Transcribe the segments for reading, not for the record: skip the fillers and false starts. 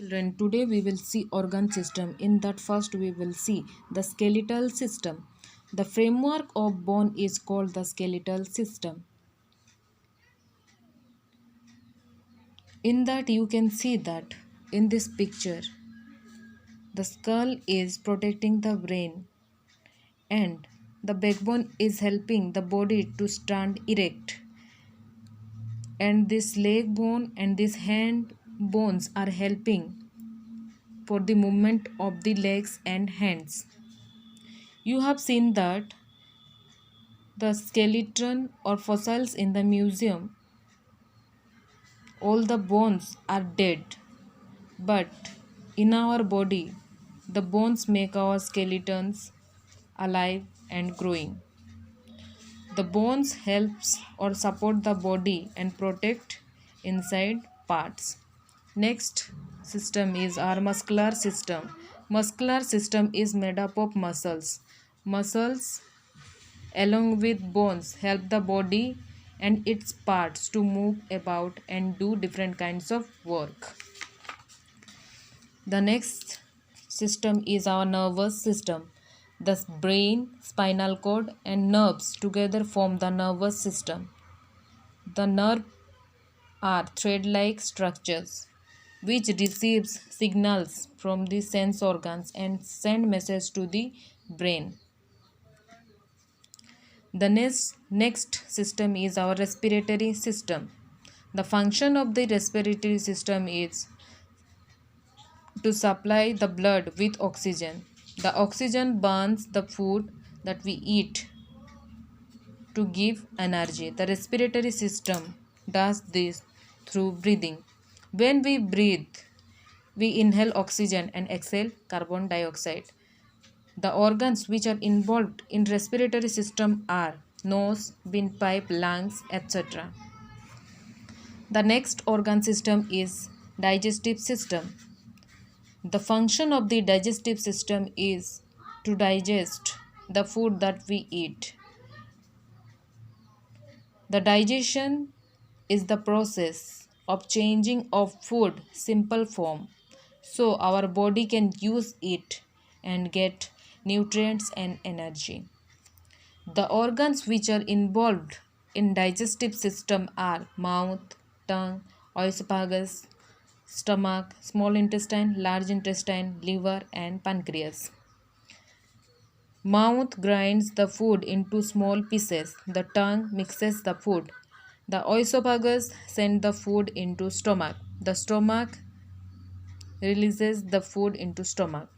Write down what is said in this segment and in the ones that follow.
Children, today we will see organ system. In that first we will see the skeletal system. The framework of bone is called the skeletal system. In that you can see that in this picture the skull is protecting the brain and the backbone is helping the body to stand erect, and this leg bone and this hand bones are helping for the movement of the legs and hands. You have seen that the skeleton or fossils in the museum, all the bones are dead, but in our body the bones make our skeletons alive and growing. The bones helps or support the body and protect inside parts. Next system is our muscular system. Muscular system is made up of muscles. Muscles along with bones help the body and its parts to move about and do different kinds of work. The next system is our nervous system. The brain, spinal cord and nerves together form the nervous system. The nerve are thread-like structures which receives signals from the sense organs and send message to the brain. The next system is our respiratory system. The function of the respiratory system is to supply the blood with oxygen. The oxygen burns the food that we eat to give energy. The respiratory system does this through breathing. When we breathe, we inhale oxygen and exhale carbon dioxide. The organs which are involved in respiratory system are nose, windpipe, lungs, etc. The next organ system is digestive system. The function of the digestive system is to digest the food that we eat. The digestion is the process of changing of food simple form so our body can use it and get nutrients and energy. The organs which are involved in digestive system are mouth, tongue, esophagus, stomach, small intestine, large intestine, liver and pancreas. Mouth grinds the food into small pieces. The tongue mixes the food. The esophagus sends the food into stomach. The stomach releases the food into stomach.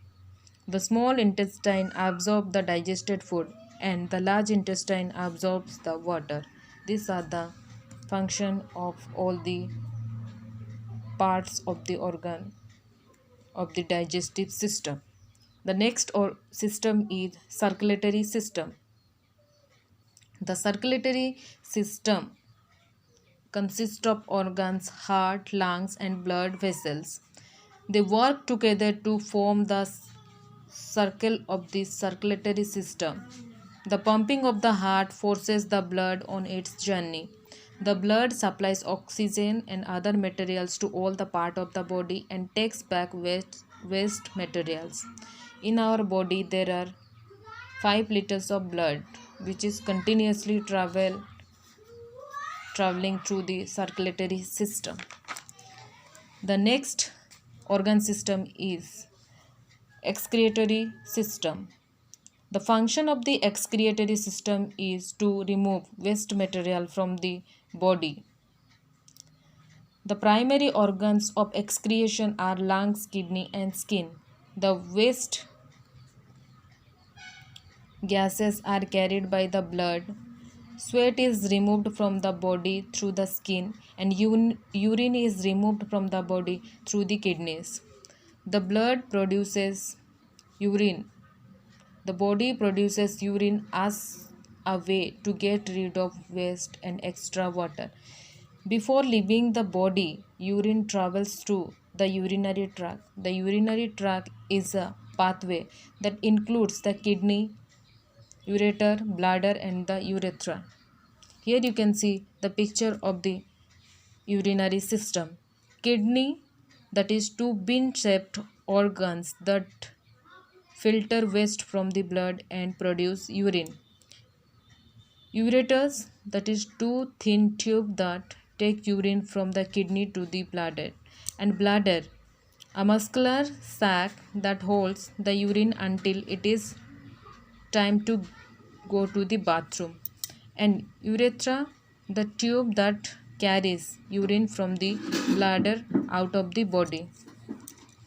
The small intestine absorbs the digested food and the large intestine absorbs the water. These are the function of all the parts of the organ of the digestive system. The next system is circulatory system. The circulatory system consists of organs, heart, lungs and blood vessels. They work together to form the circle of the circulatory system. The pumping of the heart forces the blood on its journey. The blood supplies oxygen and other materials to all the part of the body and takes back waste materials. In our body there are 5 liters of blood which is continuously traveling through the circulatory system. The next organ system is excretory system. The function of the excretory system is to remove waste material from the body. The primary organs of excretion are lungs, kidney and skin. The waste gases are carried by the blood. Sweat is removed from the body through the skin and urine is removed from the body through the kidneys. The blood produces urine. The body produces urine as a way to get rid of waste and extra water. Before leaving the body, urine travels through the urinary tract. The urinary tract is a pathway that includes the kidney, ureter, bladder and the urethra. Here you can see the picture of the urinary system. Kidney, that is two bean shaped organs that filter waste from the blood and produce urine. Ureters, that is two thin tubes that take urine from the kidney to the bladder. And bladder, a muscular sac that holds the urine until it is time to go to the bathroom. And urethra, the tube that carries urine from the bladder out of the body.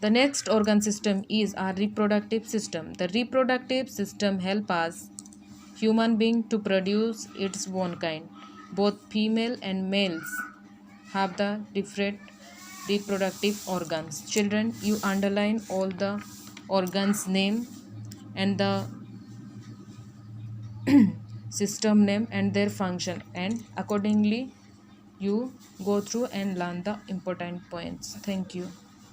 The next organ system is our reproductive system. The reproductive system helps us human being to produce its own kind. Both female and males have the different reproductive organs. Children, you underline all the organs name and the system name and their function, and accordingly you go through and learn the important points. Thank you.